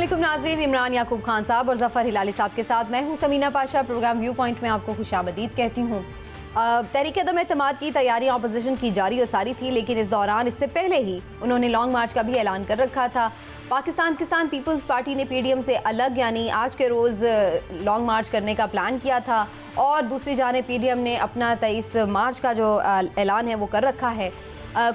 अस्सलामुअलैकुम नाज़रीन, इमरान याकूब खान साहब और जफ़र हिलाली साहब के साथ मैं हूं Samina Pasha. Program view point में आपको खुशामदीद कहती हूं। तहरीक अदम एतमाद की तैयारियां अपोजिशन की जारी और सारी थी, लेकिन इस दौरान इससे पहले ही उन्होंने लॉन्ग मार्च का भी ऐलान कर रखा था। पाकिस्तान किसान पीपल्स पार्टी ने PDM से अलग यानी आज के रोज़ लॉन्ग मार्च करने का प्लान किया था और दूसरी जानिब PDM ने अपना 23 मार्च का जो ऐलान है वो कर रखा है।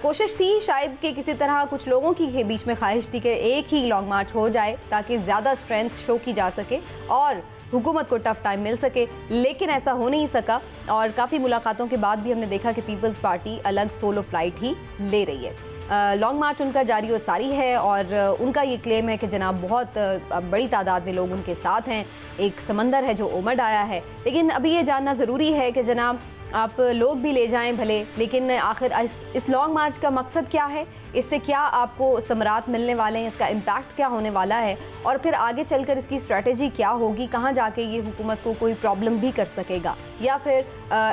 कोशिश थी शायद कि किसी तरह कुछ लोगों की बीच में ख्वाहिश थी कि एक ही लॉन्ग मार्च हो जाए ताकि ज़्यादा स्ट्रेंथ शो की जा सके और हुकूमत को टफ टाइम मिल सके, लेकिन ऐसा हो नहीं सका और काफ़ी मुलाकातों के बाद भी हमने देखा कि पीपल्स पार्टी अलग सोलो फ्लाइट ही ले रही है। लॉन्ग मार्च उनका जारी और सारी है और उनका ये क्लेम है कि जनाब बहुत बड़ी तादाद में लोग उनके साथ हैं, एक समंदर है जो उमड़ आया है। लेकिन अभी ये जानना ज़रूरी है कि जनाब आप लोग भी ले जाएं भले, लेकिन आखिर इस लॉन्ग मार्च का मकसद क्या है, इससे क्या आपको समरात मिलने वाले हैं, इसका इम्पैक्ट क्या होने वाला है और फिर आगे चलकर इसकी स्ट्रेटजी क्या होगी, कहाँ जाके ये हुकूमत को कोई प्रॉब्लम भी कर सकेगा या फिर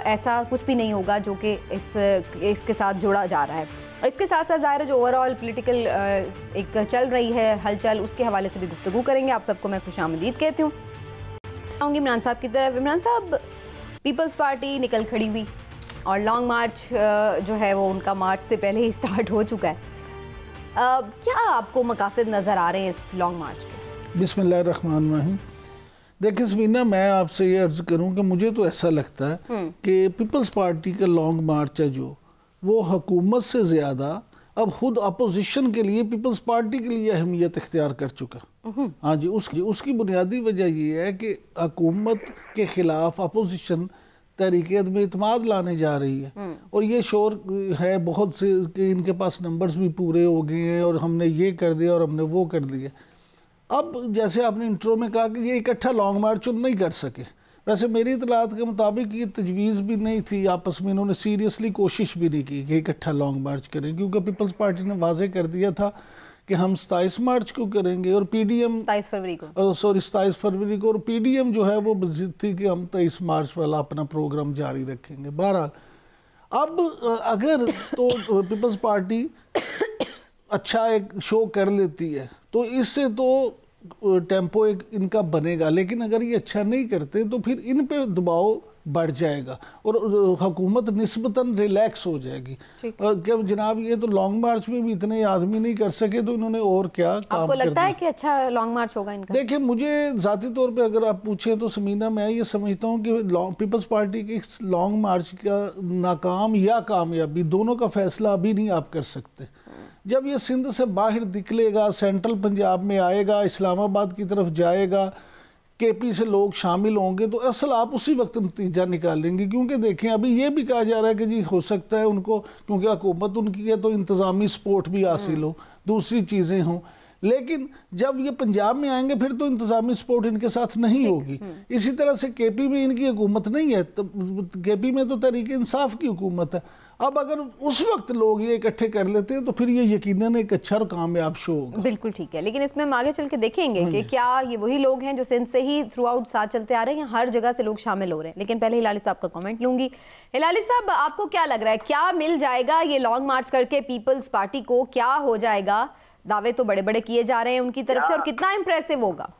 ऐसा कुछ भी नहीं होगा जो कि इसके साथ जोड़ा जा रहा है। इसके साथ साथ ज़ाहिर है जो ओवरऑल पॉलिटिकल एक चल रही है हलचल, उसके हवाले से भी गुफ्तगू करेंगे। आप सबको मैं खुशामदीद कहती हूँ। आऊँगी इमरान साहब की तरफ। इमरान साहब, पीपल्स पार्टी निकल खड़ी हुई और लॉन्ग मार्च जो है वो उनका मार्च से पहले ही स्टार्ट हो चुका है। क्या आपको मकासद नज़र आ रहे हैं इस लॉन्ग मार्च के? बिस्मिल्लाहिर्रहमानिर्रहीम। देखिए समीना, मैं आपसे ये अर्ज़ करूं कि मुझे तो ऐसा लगता है कि पीपल्स पार्टी का लॉन्ग मार्च है जो वो हुकूमत से ज़्यादा अब खुद अपोजिशन के लिए पीपल्स पार्टी के लिए अहमियत इख्तियार कर चुका। हाँ जी, उसकी बुनियादी वजह ये है कि हुकूमत के खिलाफ अपोजिशन तहरीक अदम एतमाद लाने जा रही है और ये शोर है बहुत से कि इनके पास नंबर्स भी पूरे हो गए हैं और हमने ये कर दिया और हमने वो कर दिया। अब जैसे आपने इंट्रो में कहा कि ये इकट्ठा लॉन्ग मार्च नहीं कर सके, वैसे मेरी इतलात के मुताबिक ये तजवीज़ भी नहीं थी, आपस में इन्होंने सीरियसली कोशिश भी नहीं की कि इकट्ठा लॉन्ग मार्च करें, क्योंकि पीपल्स पार्टी ने वाजे कर दिया था कि हम 27 मार्च को करेंगे और PDM 27 फरवरी को और PDM जो है वो जिद थी कि हम 23 मार्च वाला अपना प्रोग्राम जारी रखेंगे। बहरहाल अब अगर तो पीपल्स पार्टी अच्छा एक शो कर लेती है तो इससे तो टेम्पो एक इनका बनेगा, लेकिन अगर ये अच्छा नहीं करते तो फिर इन पे दबाव बढ़ जाएगा और हुकूमत निस्बतन रिलैक्स हो जाएगी। क्या जनाब, ये तो लॉन्ग मार्च में भी इतने आदमी नहीं कर सके तो इन्होंने और क्या काम आपको लगता है कि अच्छा लॉन्ग मार्च होगा इनका? देखिए, मुझे ज़ाती तौर पे अगर आप पूछें तो समीना, मैं ये समझता हूँ कि पीपल्स पार्टी के लॉन्ग मार्च का नाकाम या कामयाबी दोनों का फैसला अभी नहीं आप कर सकते। जब ये सिंध से बाहर निकलेगा, सेंट्रल पंजाब में आएगा, इस्लामाबाद की तरफ जाएगा, KP से लोग शामिल होंगे, तो असल आप उसी वक्त नतीजा निकालेंगे। क्योंकि देखें, अभी ये भी कहा जा रहा है कि जी हो सकता है उनको, क्योंकि हुकूमत उनकी है तो इंतज़ामी सपोर्ट भी हासिल हो, दूसरी चीज़ें हों, लेकिन जब ये पंजाब में आएंगे फिर तो इंतज़ामी सपोर्ट इनके साथ नहीं होगी। इसी तरह से KP में इनकी हुकूमत नहीं है, तो KP में तो तहरीक इंसाफ की हुकूमत है। अब अगर उस वक्त लोग ये इकट्ठे कर लेते हैं तो फिर ये यकीनन एक अच्छा और कामयाब शो होगा। बिल्कुल ठीक है, लेकिन इसमें हम आगे चल के देखेंगे कि क्या ये वही लोग हैं जो सिंध से ही थ्रू आउट साथ चलते आ रहे हैं, हर जगह से लोग शामिल हो रहे हैं। लेकिन पहले हिलाली साहब का कमेंट लूंगी। हिलाली साहब, आपको क्या लग रहा है, क्या मिल जाएगा ये लॉन्ग मार्च करके पीपल्स पार्टी को? क्या हो जाएगा? दावे तो बड़े बड़े किए जा रहे हैं उनकी तरफ से, और कितना इंप्रेसिव होगा?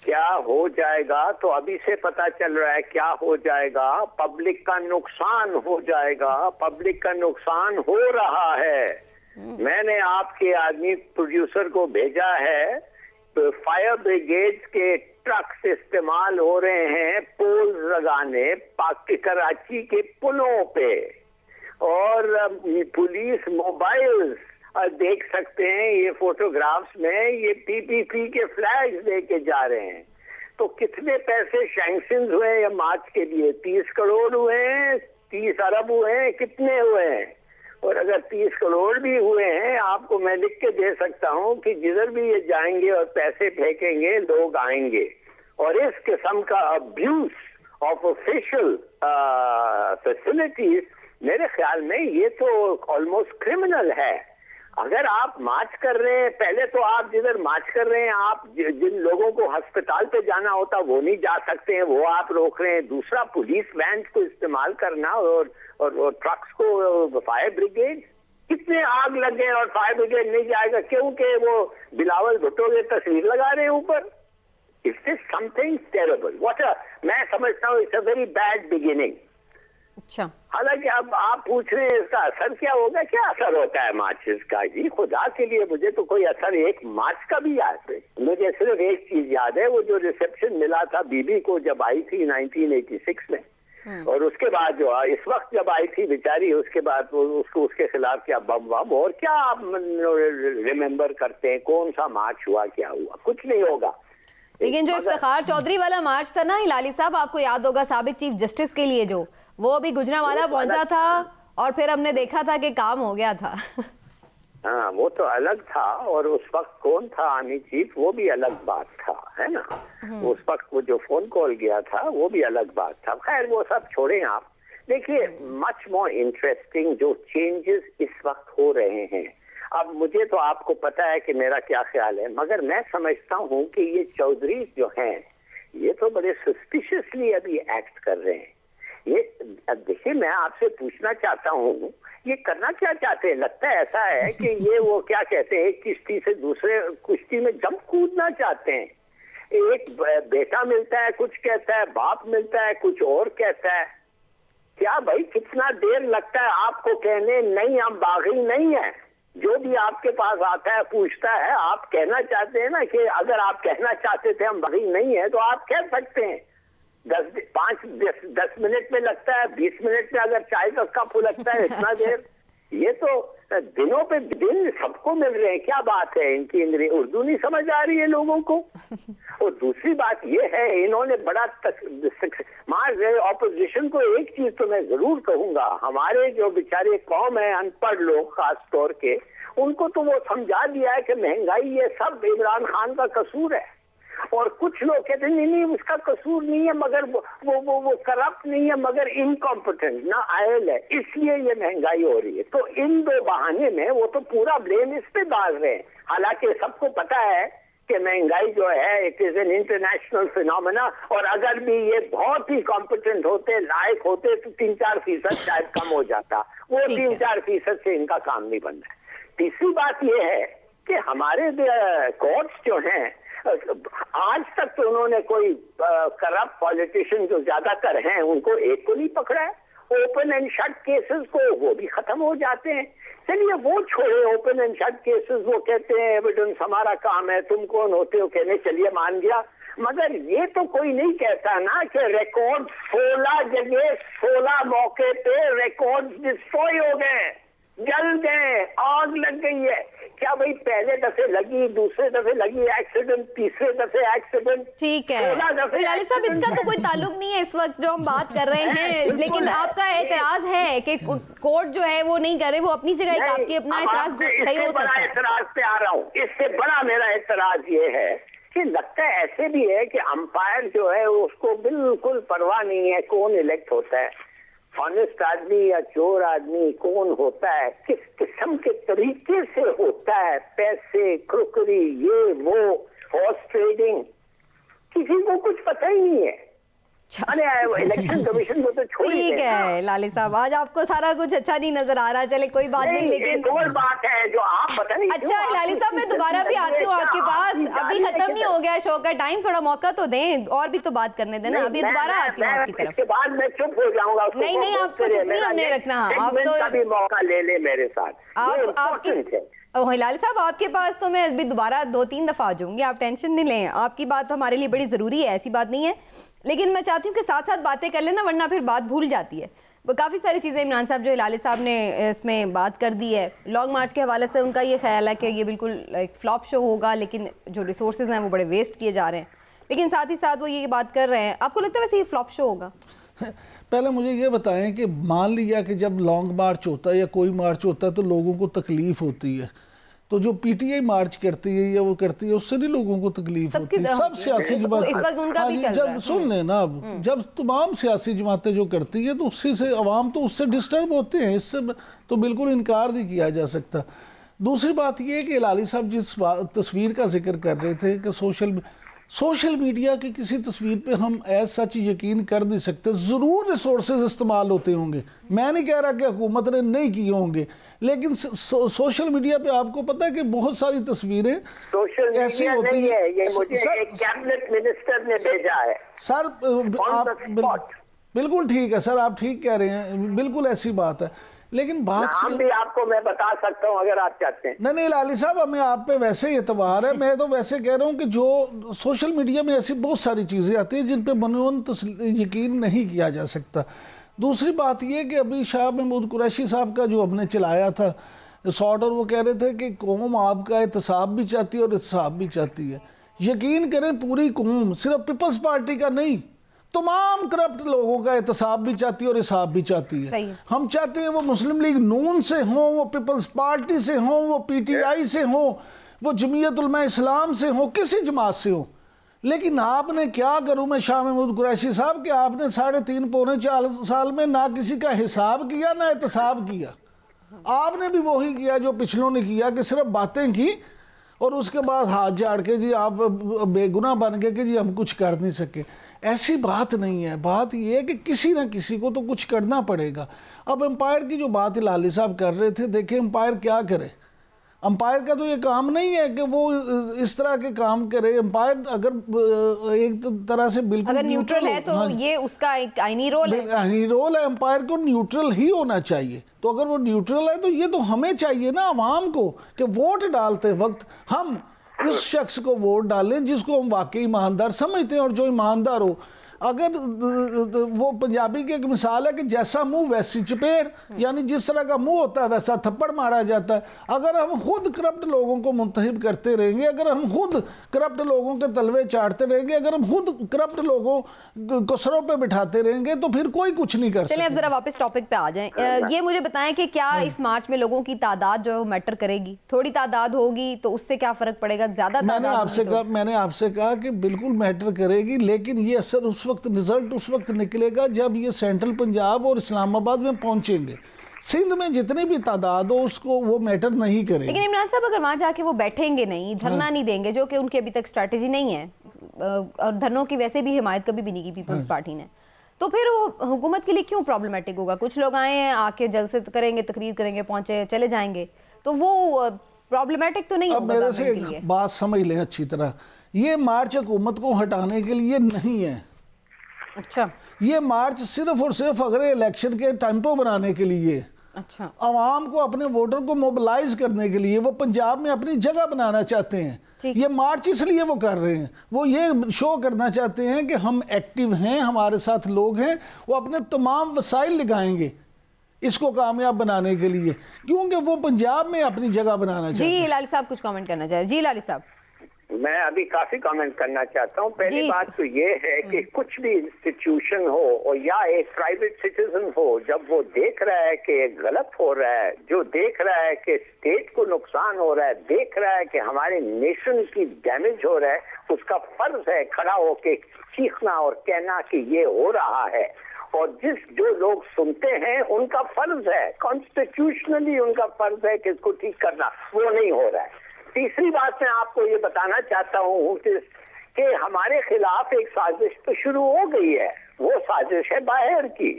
क्या हो जाएगा तो अभी से पता चल रहा है क्या हो जाएगा। पब्लिक का नुकसान हो जाएगा, पब्लिक का नुकसान हो रहा है। मैंने आपके आदमी प्रोड्यूसर को भेजा है, तो फायर ब्रिगेड के ट्रक्स इस्तेमाल हो रहे हैं पोल लगाने कराची के पुलों पे, और पुलिस मोबाइल्स देख सकते हैं ये फोटोग्राफ्स में, ये PPP के फ्लैग्स लेके जा रहे हैं। तो कितने पैसे सैंक्शन हुए हैं मार्च के लिए? 30 करोड़ हुए हैं, 30 अरब हुए हैं, कितने हुए हैं? और अगर 30 करोड़ भी हुए हैं, आपको मैं लिख के दे सकता हूं कि जिधर भी ये जाएंगे और पैसे फेंकेंगे लोग आएंगे। और इस किस्म का अब्यूज ऑफ ऑफिशियल फैसिलिटीज मेरे ख्याल में ये तो ऑलमोस्ट क्रिमिनल है। अगर आप मार्च कर रहे हैं, पहले तो आप जिधर मार्च कर रहे हैं, आप जिन लोगों को अस्पताल पे जाना होता वो नहीं जा सकते हैं, वो आप रोक रहे हैं। दूसरा, पुलिस वैन को इस्तेमाल करना और ट्रक्स को फायर ब्रिगेड, कितने आग लग गए और फायर ब्रिगेड नहीं जाएगा क्योंकि वो बिलावल भुट्टो की तस्वीर लगा रहे हैं ऊपर। इट्स दिस समथिंग टेरेबल, मैं समझता हूँ it's a very bad beginning. अच्छा, हालांकि अब आप पूछ रहे हैं इसका असर क्या होगा, क्या असर होता है मार्चेस का? जी खुदा के लिए, मुझे तो कोई असर एक मार्च का भी याद नहीं। मुझे सिर्फ एक चीज याद है, वो जो रिसेप्शन मिला था बीबी को जब आई थी 1986 में, और उसके बाद जो इस वक्त जब आई थी बेचारी, उसके बाद उसको उसके खिलाफ क्या बम बम और क्या आप रिमेम्बर करते हैं? कौन सा मार्च हुआ, क्या हुआ? कुछ नहीं होगा। लेकिन जो इफ्तिखार चौधरी वाला मार्च था ना हिलाली साहब, आपको याद होगा, साबिक चीफ जस्टिस के लिए, जो वो अभी गुजरांवाला पहुंचा था और फिर हमने देखा था कि काम हो गया था। हाँ, वो तो अलग था, और उस वक्त कौन था आर्मी चीफ वो भी अलग बात था, है ना। उस वक्त वो जो फोन कॉल गया था वो भी अलग बात था। खैर वो सब छोड़ें आप। देखिए, मच मोर इंटरेस्टिंग जो चेंजेस इस वक्त हो रहे हैं। अब मुझे तो आपको पता है कि मेरा क्या ख्याल है, मगर मैं समझता हूँ कि ये चौधरी जो हैं ये तो बड़े सस्पिशियसली अभी एक्ट कर रहे हैं। ये देखिए, मैं आपसे पूछना चाहता हूँ, ये करना क्या चाहते हैं? लगता है ऐसा है कि ये वो क्या कहते हैं, एक किश्ती से दूसरे किश्ती में जंप कूदना चाहते हैं। एक बेटा मिलता है कुछ कहता है, बाप मिलता है कुछ और कहता है। क्या भाई, कितना देर लगता है आपको कहने नहीं हम बागी नहीं है? जो भी आपके पास आता है पूछता है, आप कहना चाहते हैं ना कि अगर आप कहना चाहते थे हम बागी नहीं है तो आप कह सकते हैं। 10 मिनट में लगता है, 20 मिनट में अगर चाय का कप लगता है इतना देर। ये तो दिनों पे दिन सबको मिल रहे हैं। क्या बात है इनकी उर्दू नहीं समझ आ रही है लोगों को? और दूसरी बात ये है, इन्होंने बड़ा ऑपोजिशन को एक चीज तो मैं जरूर कहूंगा, हमारे जो बेचारे कौम है अनपढ़ लोग खास तौर के, उनको तो वो समझा दिया है कि महंगाई ये सब इमरान खान का कसूर है। और कुछ लोग कहते हैं नहीं उसका कसूर नहीं है, मगर वो करप्ट नहीं है, मगर इनकॉम्पिटेंट ना आयल है, इसलिए ये महंगाई हो रही है। तो इन दो बहाने में वो तो पूरा ब्लेम इस पे डाल रहे हैं। हालांकि सबको पता है कि महंगाई जो है it is an international phenomena, और अगर भी ये बहुत ही कॉम्पिटेंट होते, लायक होते, तो 3-4% शायद कम हो जाता। वो 3-4% से इनका काम नहीं बन रहा। तीसरी बात ये है कि हमारे कोर्ट्स जो हैं, आज तक तो उन्होंने कोई करप्ट पॉलिटिशियन जो ज्यादातर हैं उनको एक को नहीं पकड़ा है। ओपन एंड शट केसेस को वो भी खत्म हो जाते हैं। चलिए वो छोड़े ओपन एंड शट केसेस, वो कहते हैं एविडेंस हमारा काम है, तुम कौन होते हो कहने, चलिए मान गया। मगर ये तो कोई नहीं कहता ना कि रिकॉर्ड 16 जगह 16 मौके पे रिकॉर्ड डिस्ट्रॉय हो गए, जल गए, आग लग गई है। क्या भाई पहले दफे लगी, दूसरे दफे लगी एक्सीडेंट, तीसरे दफे एक्सीडेंट, ठीक है हिलाली साहब, इसका तो कोई ताल्लुक नहीं है इस वक्त जो हम बात कर रहे हैं। लेकिन आपका एतराज है कि कोर्ट जो है वो नहीं करे, वो अपनी जगह एक आपकी अपना एतराज सही हो सकता है। एतराज पे आ रहा हूँ, इससे बड़ा मेरा एतराज ये है कि लगता है ऐसे भी है कि अंपायर जो है उसको बिल्कुल परवाह नहीं है कौन इलेक्ट होता है, ऑनेस्ट आदमी या चोर आदमी कौन होता है, किस किस्म के तरीके से होता है, पैसे, क्रोकरी, ये वो, हॉर्स ट्रेडिंग, किसी को कुछ पता ही नहीं है। अरे इलेक्शन कमीशन को तो छोड़िए। ठीक है लाली साहब, आज आपको सारा कुछ अच्छा नहीं नजर आ रहा, चले कोई बात नहीं। लेकिन एक और बात है जो आप पता नहीं। अच्छा लाली साहब, मैं दोबारा भी आती हूँ आपके पास, अभी खत्म नहीं हो गया शो का टाइम, थोड़ा मौका तो दें, और भी तो बात करने देना। अभी दोबारा आती हूँ आपकी तरफ। इसके बाद मैं चुप हो जाऊंगा। नहीं आपको चुप नहीं हमने रखना, आप तो कभी मौका ले ले मेरे साथ। आप आपकी हिलाली साहब, आपके पास तो मैं अभी दोबारा 2-3 दफा आ जाऊंगी, आप टेंशन नहीं लें। आपकी बात हमारे लिए बड़ी जरूरी है, ऐसी बात नहीं है, लेकिन मैं चाहती हूँ कि साथ साथ बातें कर लेना, वरना फिर बात भूल जाती है। काफ़ी सारी चीज़ें इमरान साहब जो हिलाली साहब ने इसमें बात कर दी है। लॉन्ग मार्च के हवाले से उनका ये ख्याल है कि ये बिल्कुल एक फ्लॉप शो होगा, लेकिन जो रिसोर्सेज हैं वो बड़े वेस्ट किए जा रहे हैं। लेकिन साथ ही साथ वो ये बात कर रहे हैं, आपको लगता है वैसे ये फ्लॉप शो होगा? पहले मुझे ये बताएं कि मान लिया कि जब लॉन्ग मार्च होता है या कोई मार्च होता है तो लोगों को तकलीफ होती है, तो जो पीटीआई मार्च करती है या वो करती है उससे नहीं लोगों को तकलीफ होती है। सब सियासी जमातें जब सुन लेना, अब जब तमाम सियासी जमातें जो करती है तो उससे से अवाम तो उससे डिस्टर्ब होते हैं, इससे तो बिल्कुल इनकार नहीं किया जा सकता। दूसरी बात ये है कि हिलाली साहब जिस तस्वीर का जिक्र कर रहे थे कि सोशल मीडिया की किसी तस्वीर पे हम ऐसा सच यकीन कर नहीं सकते, ज़रूर रिसोर्सेज इस्तेमाल होते होंगे, मैं नहीं कह रहा कि हुकूमत ने नहीं किए होंगे, लेकिन सोशल मीडिया पे आपको पता है कि बहुत सारी तस्वीरें ऐसी होती है। ये मुझे एक कैबिनेट मिनिस्टर ने भेजा है सर। आप बिल्कुल ठीक है सर, आप ठीक कह रहे हैं, बिल्कुल ऐसी बात है, लेकिन बात नाम भी आपको मैं बता सकता हूं अगर आप चाहते हैं। नहीं लाली साहब, हमें आप पे वैसे ही एतबार है, मैं तो वैसे कह रहा हूं कि जो सोशल मीडिया में ऐसी बहुत सारी चीज़ें आती हैं जिन पे मनोन यकीन नहीं किया जा सकता। दूसरी बात यह कि अभी शाह महमूद कुरैशी साहब का जो हमने चलाया था शॉर्ट, और वो कह रहे थे कि कौम आपका एहतसाब भी चाहती है और एहतसाब भी चाहती है। यकीन करें पूरी कौम, सिर्फ पीपल्स पार्टी का नहीं, तमाम करप्ट लोगों का एहतसाब भी चाहती है और हिसाब भी चाहती है। हम चाहते हैं वो मुस्लिम लीग नून से हो, वो पीपल्स पार्टी से हो, वो पीटीआई से हो, वो जमीयत उलमा इस्लाम से हो, किसी जमात से हो। लेकिन आपने क्या करूं मैं शाह महमूद कुरैशी साहब कि आपने 3.5 पौने 4 साल में ना किसी का हिसाब किया ना एहतसाब किया। आपने भी वही किया जो पिछलों ने किया कि सिर्फ बातें की और उसके बाद हाथ झाड़ के जी आप बेगुनाह बन गए कि जी हम कुछ कर नहीं सके। ऐसी बात नहीं है, बात यह है कि किसी ना किसी को तो कुछ करना पड़ेगा। अब एम्पायर की जो बात लाली साहब कर रहे थे, देखिए एम्पायर क्या करे, एम्पायर का तो ये काम नहीं है कि वो इस तरह के काम करे। एम्पायर अगर एक तरह से बिल्कुल अगर न्यूट्रल है तो ये उसका एक आईनी रोल है, आईनी रोल है, एम्पायर को न्यूट्रल ही होना चाहिए। तो अगर वो न्यूट्रल है तो ये तो हमें चाहिए ना आवाम को कि वोट डालते वक्त हम उस शख्स को वोट डालें जिसको हम वाकई ईमानदार समझते हैं और जो ईमानदार हो। अगर वो पंजाबी की एक मिसाल है कि जैसा मुंह वैसी चपेट, यानी जिस तरह का मुंह होता है वैसा थप्पड़ मारा जाता है। अगर हम खुद करप्ट लोगों को मुंतहिब करते रहेंगे, अगर हम खुद करप्ट लोगों के तलवे चाटते रहेंगे, अगर हम खुद करप्ट लोगों को सरों पे बिठाते रहेंगे तो फिर कोई कुछ नहीं कर सकता। चलिए अब जरा वापस टॉपिक पे आ जाएं। ये मुझे बताएं कि क्या इस मार्च में लोगों की तादाद जो है वो मैटर करेगी? थोड़ी तादाद होगी तो उससे क्या फर्क पड़ेगा? ज्यादा मैंने आपसे कहा कि बिल्कुल मैटर करेगी, लेकिन ये असर उस वक्त, रिजल्ट उस वक्त निकलेगा जब ये सेंट्रल पंजाब और इस्लामाबाद में पहुंचेंगे। सिंध में जितनी भी तादाद हो उसको वो मैटर नहीं करेगी। लेकिन इमरान साहब अगर वहां जाके वो बैठेंगे नहीं, धरना नहीं देंगे, जो कि उनकी अभी तक स्ट्रैटेजी नहीं है, और धरनों की वैसे भी हिमायत कभी भी नहीं की पीपल्स पार्टी ने, तो फिर वो हुकूमत के लिए क्यों प्रॉब्लमेटिक होगा? कुछ लोग आए हैं, आके जलसे करेंगे, तकरीर करेंगे, पहुंचे चले जाएंगे, तो वो प्रॉब्लमेटिक तो नहीं होगा। मेरे से बात समझ लें अच्छी तरह, ये मार्च हुकूमत को हटाने के लिए नहीं है। अच्छा, ये मार्च सिर्फ और सिर्फ अगले इलेक्शन के टेम्पो बनाने के लिए, अच्छा, आवाम को, अपने वोटर को मोबिलाइज करने के लिए, वो पंजाब में अपनी जगह बनाना चाहते हैं। ये मार्च इसलिए वो कर रहे हैं, वो ये शो करना चाहते हैं कि हम एक्टिव हैं, हमारे साथ लोग हैं, वो अपने तमाम वसाइल लगाएंगे इसको कामयाब बनाने के लिए, क्योंकि वो पंजाब में अपनी जगह बनाना चाहते हैं। जी लाली साहब कुछ कमेंट करना चाहे? जी लाली साहब। मैं अभी काफी कमेंट करना चाहता हूँ। पहली बात तो ये है कि कुछ भी इंस्टीट्यूशन हो और या एक प्राइवेट सिटीजन हो, जब वो देख रहा है कि गलत हो रहा है, जो देख रहा है कि स्टेट को नुकसान हो रहा है, देख रहा है कि हमारे नेशन की डैमेज हो रहा है, उसका फर्ज है खड़ा होके चीखना और कहना कि ये हो रहा है। और जो लोग सुनते हैं उनका फर्ज है, कॉन्स्टिट्यूशनली उनका फर्ज है कि इसको ठीक करना, वो नहीं हो रहा है। तीसरी बात मैं आपको ये बताना चाहता हूँ कि हमारे खिलाफ एक साजिश तो शुरू हो गई है। वो साजिश है बाहर की।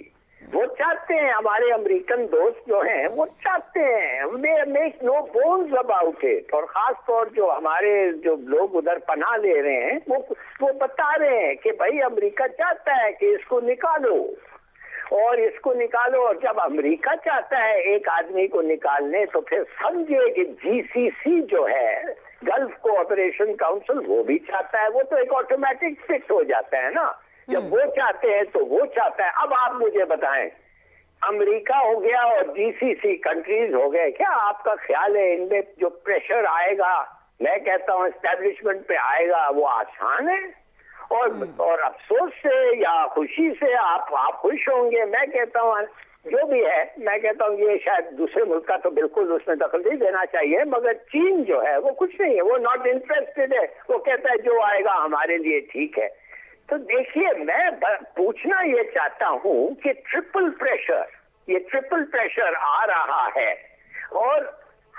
वो चाहते हैं, हमारे अमेरिकन दोस्त जो हैं वो चाहते हैं, they make no bones about it. और खास तौर जो हमारे जो लोग उधर पनाह ले रहे हैं वो बता रहे हैं कि भाई अमेरिका चाहता है कि इसको निकालो और इसको निकालो। और जब अमेरिका चाहता है एक आदमी को निकालने तो फिर समझिए कि जीसीसी जो है, गल्फ कोऑपरेशन काउंसिल, वो भी चाहता है। वो तो एक ऑटोमेटिक फिट हो जाता है ना, जब वो चाहते हैं तो वो चाहता है। अब आप मुझे बताएं, अमेरिका हो गया और जीसीसी कंट्रीज हो गए, क्या आपका ख्याल है इनमें जो प्रेशर आएगा, मैं कहता हूँ एस्टेब्लिशमेंट पे आएगा, वो आसान है? और अफसोस से या खुशी से आप खुश होंगे। मैं कहता हूँ जो भी है, मैं कहता हूँ ये शायद दूसरे मुल्क का तो बिल्कुल उसमें दखल नहीं देना चाहिए, मगर चीन जो है वो कुछ नहीं है, वो नॉट इंटरेस्टेड है। वो कहता है जो आएगा हमारे लिए ठीक है। तो देखिए, मैं पूछना ये चाहता हूँ कि ट्रिपल प्रेशर आ रहा है और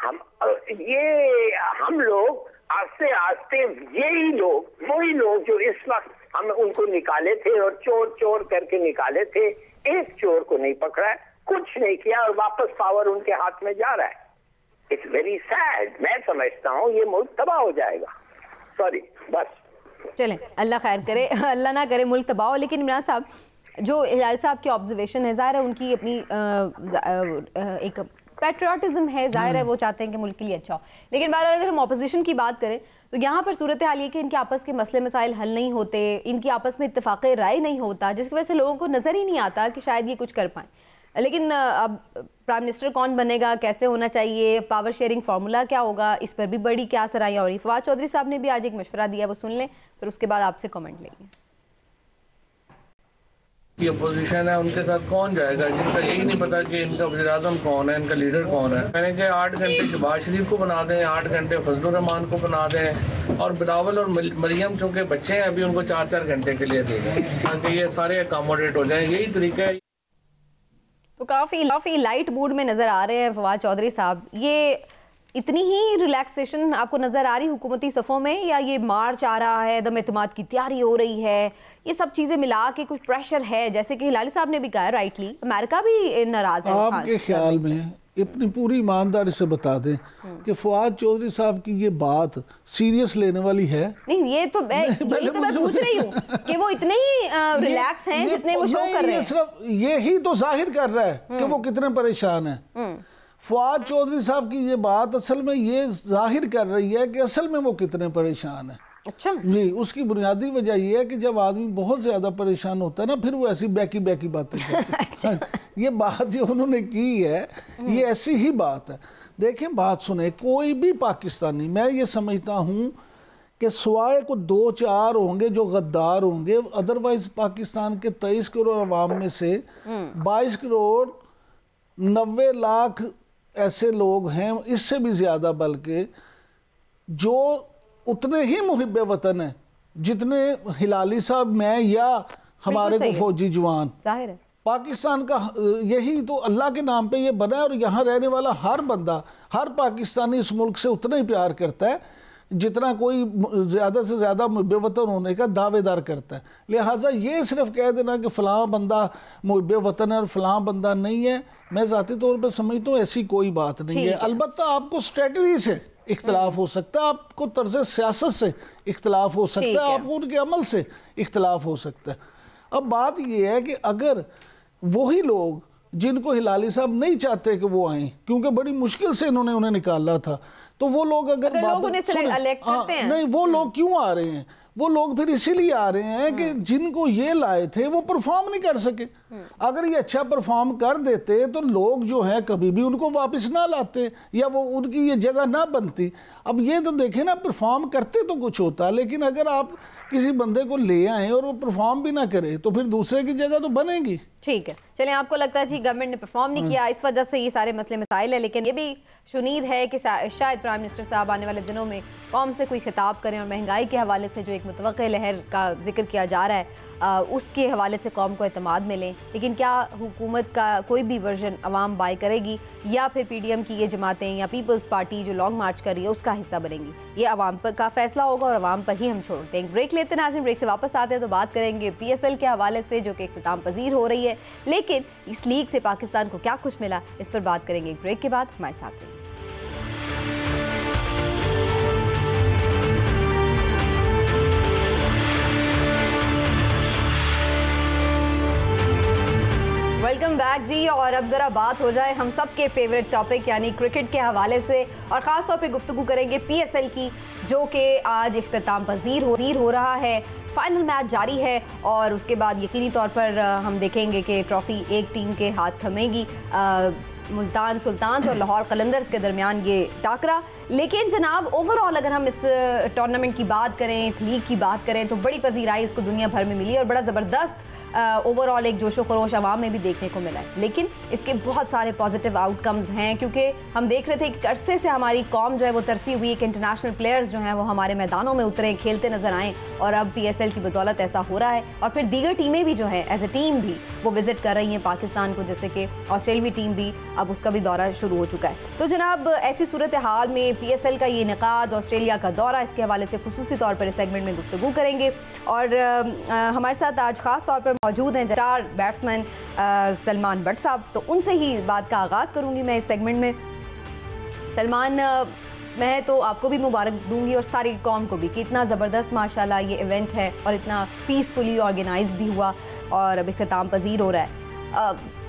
हम लोग आस्ते आस्ते यही लोग, वही लोग जो इस वक्त हम उनको निकाले थे और चोर चोर करके निकाले थे, एक चोर को नहीं पकड़ा है, कुछ नहीं किया और वापस पावर उनके हाथ में जा रहा है। It's very sad. मैं समझता हूँ ये मुल्क तबाह हो जाएगा। सॉरी, बस चलें, अल्लाह खैर करे, अल्लाह ना करे मुल्क तबाह हो। लेकिन इमरान साहब, जो हिलाल साहब की ऑब्जर्वेशन है, ज़ाहिर है उनकी अपनी एक पैट्रियाटिज्म है, ज़ाहिर है वो चाहते हैं कि मुल्क के लिए अच्छा हो। लेकिन बहरहाल अगर हम ऑपोजिशन की बात करें तो यहाँ पर सूरत हाल ये कि इनके आपस के मसले मसाइल हल नहीं होते, इनकी आपस में इत्तेफाक राय नहीं होता, जिसकी वजह से लोगों को नज़र ही नहीं आता कि शायद ये कुछ कर पाएँ। लेकिन अब प्राइम मिनिस्टर कौन बनेगा, कैसे होना चाहिए, पावर शेयरिंग फार्मूला क्या होगा, इस पर भी बड़ी क्या सराहियाँ हो रही। फवाद चौधरी साहब ने भी आज एक मशवरा दिया, वो सुन लें, फिर उसके बाद आपसे कमेंट लेंगे। ये अपोजिशन है, उनके साथ कौन जाएगा जिनका यही नहीं पता कि इनका वज़ीर-ए-आज़म कौन है, इनका लीडर कौन है। मैंने कहा 8 घंटे शहबाज शरीफ को बना दें, 8 घंटे फजलुर रहमान को बना दें, और बिलावल और मरियम चूँकि बच्चे हैं अभी, उनको 4-4 घंटे के लिए दे दें ताकि ये सारे अकोमोडेट हो जाएं। यही तरीका है। तो काफ़ी लाइट मूड में नज़र आ रहे हैं फवाद चौधरी साहब। ये इतनी ही रिलैक्सेशन आपको नज़र आ रही हुकूमती सफ़ों में, या ये मार्च आ रहा है, दम एतमाद की तैयारी हो रही है, ये सब चीज़ें मिला के कुछ प्रेशर है? जैसे कि हिलाली साहब ने भी कहा राइटली, अमेरिका भी नाराज़ है। आपके ख्याल में अपनी पूरी ईमानदारी से बता दें कि फवाद चौधरी साहब की ये बात सीरियस लेने वाली है? नहीं, ये तो मैं पूछ रही हूँ कि वो इतने ही रिलैक्स हैं जितने वो शो कर रहे हैं। सिर्फ यही तो जाहिर कर रहा है कि वो कितने परेशान है। फवाद चौधरी साहब की ये बात असल में ये जाहिर कर रही है कि असल में वो कितने परेशान है। अच्छा जी, उसकी बुनियादी वजह यह है कि जब आदमी बहुत ज्यादा परेशान होता है ना, फिर वो ऐसी बैकी बातें करते हैं। ये बात जो उन्होंने की है, ये ऐसी ही बात है। देखें, बात सुने, कोई भी पाकिस्तानी, मैं ये समझता हूँ कि सिवाय को 2-4 होंगे जो गद्दार होंगे, अदरवाइज पाकिस्तान के 23 करोड़ अवाम में से 22 करोड़ 90 लाख ऐसे लोग हैं, इससे भी ज्यादा, बल्कि जो उतने ही मुहिब्बे वतन है जितने हिलाली साहब, मैं या हमारे को फौजी जवान। जाहिर है पाकिस्तान का यही तो अल्लाह के नाम पे ये बना है, और यहाँ रहने वाला हर बंदा, हर पाकिस्तानी इस मुल्क से उतना ही प्यार करता है जितना कोई ज़्यादा से ज़्यादा मुहिब्बे वतन होने का दावेदार करता है। लिहाजा ये सिर्फ कह देना कि फ़लाँ बंदा मुहिब्बे वतन है और फ़लाँ बंदा नहीं है, मैं ज़ाती तौर पर समझता हूँ ऐसी कोई बात नहीं है। अलबत्ता आपको स्ट्रेटजी से इख्तलाफ हो सकता है, आपको तर्ज सियासत से इख्तलाफ हो सकता है, आपको उनके अमल से इख्तलाफ हो सकता है। अब बात यह है कि अगर वही लोग जिनको हिलाली साहब नहीं चाहते कि वो आए, क्योंकि बड़ी मुश्किल से इन्होंने उन्हें निकाला था, तो वो लोग अगर लोग उन्हें सेलेक्ट करते हैं, नहीं, वो लोग क्यों आ रहे हैं? वो लोग फिर इसीलिए आ रहे हैं कि जिनको ये लाए थे वो परफॉर्म नहीं कर सके। अगर ये अच्छा परफॉर्म कर देते तो लोग जो है कभी भी उनको वापस ना लाते, या वो उनकी ये जगह ना बनती। अब ये तो देखें ना, परफॉर्म करते तो कुछ होता, लेकिन अगर आप किसी बंदे को ले आए और वो परफॉर्म भी ना करे तो फिर दूसरे की जगह तो बनेगी। ठीक है, चलें, आपको लगता है जी गवर्नमेंट ने परफॉर्म नहीं किया, इस वजह से ये सारे मसले मसाइल है, लेकिन ये भी शुनीद है कि शायद प्राइम मिनिस्टर साहब आने वाले दिनों में कौम से कोई खिताब करें, और महंगाई के हवाले से जो एक मुतवक्किल लहर का जिक्र किया जा रहा है उसके हवाले से कौम को एतमाद मिले। लेकिन क्या हुकूमत का कोई भी वर्जन अवाम बाय करेगी, या फिर PDM की ये जमातें या पीपल्स पार्टी जो लॉन्ग मार्च कर रही है उसका हिस्सा बनेंगी, ये अवाम पर का फैसला होगा, और अवाम पर ही हम छोड़ते हैं। ब्रेक लेते हैं नाज़रीन, ब्रेक से वापस आते हैं तो बात करेंगे PSL के हवाले से जो कि इख्तिताम पजीर हो रही है, लेकिन इस लीग से पाकिस्तान को क्या कुछ मिला, इस पर बात करेंगे एक ब्रेक के बाद। हमारे साथ रहिए। वेलकम बैक जी, और अब ज़रा बात हो जाए हम सब के फेवरेट टॉपिक यानी क्रिकेट के हवाले से, और ख़ास तौर पे गुफ्तगू करेंगे PSL की, जो कि आज इख्तिताम पजीर हो रहा है। फाइनल मैच जारी है, और उसके बाद यकीनी तौर पर हम देखेंगे कि ट्रॉफ़ी एक टीम के हाथ थमेगी, मुल्तान सुल्तान्स और लाहौर कलंदर्स के दरमियान ये टाकरा। लेकिन जनाब, ओवरऑल अगर हम इस टूर्नामेंट की बात करें, इस लीग की बात करें, तो बड़ी पजीराई इसको दुनिया भर में मिली और बड़ा ज़बरदस्त ओवरऑल एक जोशो खरोश आवाम में भी देखने को मिला है। लेकिन इसके बहुत सारे पॉजिटिव आउटकम्स हैं, क्योंकि हम देख रहे थे कि अरसे से हमारी कौम जो है वो तरसी हुई है कि इंटरनेशनल प्लेयर्स जो हैं वो हमारे मैदानों में उतरे, खेलते नजर आएँ, और अब PSL की बदौलत ऐसा हो रहा है। और फिर दीगर टीमें भी जो हैं एज ए टीम भी वो विजिट कर रही हैं पाकिस्तान को, जैसे कि ऑस्ट्रेलियाई टीम भी अब उसका भी दौरा शुरू हो चुका है। तो जनाब, ऐसी सूरत हाल में PSL का ये इनेकाद, ऑस्ट्रेलिया का दौरा, इसके हवाले से खुसूसी तौर पर इस सेगमेंट में गुफ्तगू करेंगे। और हमारे साथ आज ख़ास तौर पर मौजूद हैं स्टार बैट्समैन सलमान भट्ट साहब। तो उनसे ही बात का आगाज़ करूँगी मैं इस सेगमेंट में। सलमान, मैं तो आपको भी मुबारक दूंगी और सारी कौम को भी कि इतना ज़बरदस्त माशाल्लाह ये इवेंट है और इतना पीसफुली ऑर्गेनाइज भी हुआ और अब इख्तिताम पजीर हो रहा है।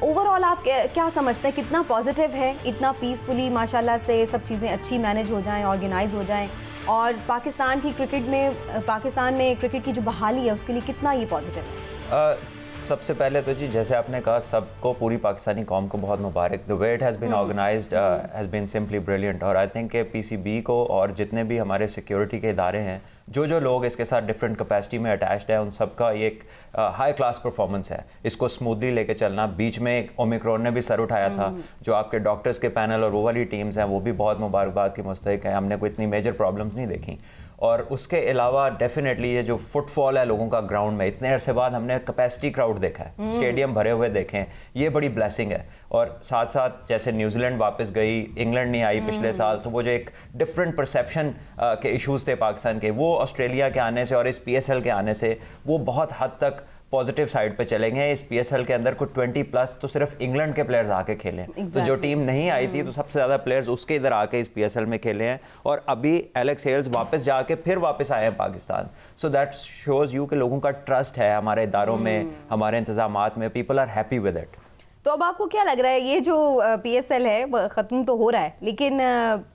ओवरऑल आप क्या समझते हैं, कितना पॉजिटिव है, इतना पीसफुली माशाल्लाह से सब चीज़ें अच्छी मैनेज हो जाएं, ऑर्गेनाइज हो जाएं, और पाकिस्तान की क्रिकेट में, पाकिस्तान में क्रिकेट की जो बहाली है उसके लिए कितना ये पॉजिटिव है? सबसे पहले तो जी, जैसे आपने कहा, सबको, पूरी पाकिस्तानी कौम को बहुत मुबारक। The way it has been organised has been simply brilliant. और आई थिंक कि PCB को और जितने भी हमारे सिक्योरिटी के इदारे हैं, जो लोग इसके साथ डिफरेंट कैपेसिटी में अटैच्ड है, उन सबका ये एक हाई क्लास परफॉर्मेंस है। इसको स्मूथली लेके चलना। बीच में ओमिक्रॉन ने भी सर उठाया था, जो आपके डॉक्टर्स के पैनल और वो वाली टीम्स हैं वो भी बहुत मुबारकबाद की मुस्तहिक है। हमने कोई इतनी मेजर प्रॉब्लम्स नहीं देखी। और उसके अलावा डेफिनेटली ये जो फुटफॉल है लोगों का ग्राउंड में, इतने अरसे बाद हमने कैपेसिटी क्राउड देखा है, स्टेडियम भरे हुए देखे हैं, ये बड़ी ब्लेसिंग है। और साथ साथ जैसे न्यूजीलैंड वापस गई, इंग्लैंड नहीं आई पिछले साल, तो वो जो एक डिफरेंट परसेप्शन के इश्यूज थे पाकिस्तान के, वो ऑस्ट्रेलिया के आने से और इस PSL के आने से वो बहुत हद तक पॉजिटिव साइड पे चलेंगे। इस PSL के अंदर कुछ 20+ तो सिर्फ इंग्लैंड के प्लेयर्स आके खेले। तो जो टीम नहीं आई थी, तो सबसे ज़्यादा प्लेयर्स उसके इधर आके इस PSL में खेले हैं। और अभी एलेक्स हेल्स वापस जाके फिर वापस आए हैं Pakistan. So that shows you कि लोगों का ट्रस्ट है हमारे इदारों में, हमारे इंतजामात में। People are happy with it. तो अब आपको क्या लग रहा है, ये जो PSL है ख़त्म तो हो रहा है, लेकिन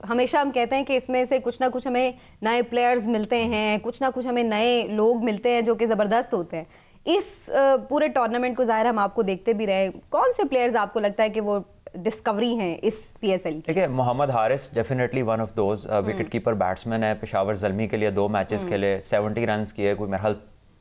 हमेशा हम कहते हैं कि इसमें से कुछ ना कुछ हमें नए प्लेयर्स मिलते हैं, कुछ ना कुछ हमें नए लोग मिलते हैं जो कि ज़बरदस्त होते हैं। इस पूरे टूर्नामेंट को ज़ाहिर हम आपको देखते भी रहे, कौन से प्लेयर्स आपको लगता है कि वो डिस्कवरी हैं इस PSL की? देखिए, Mohammad Haris definitely one of those wicket keeper batsman है। पेशावर ज़ल्मी के लिए 2 मैचेस खेले, 70 रन किए, कोई मेरे ख्याल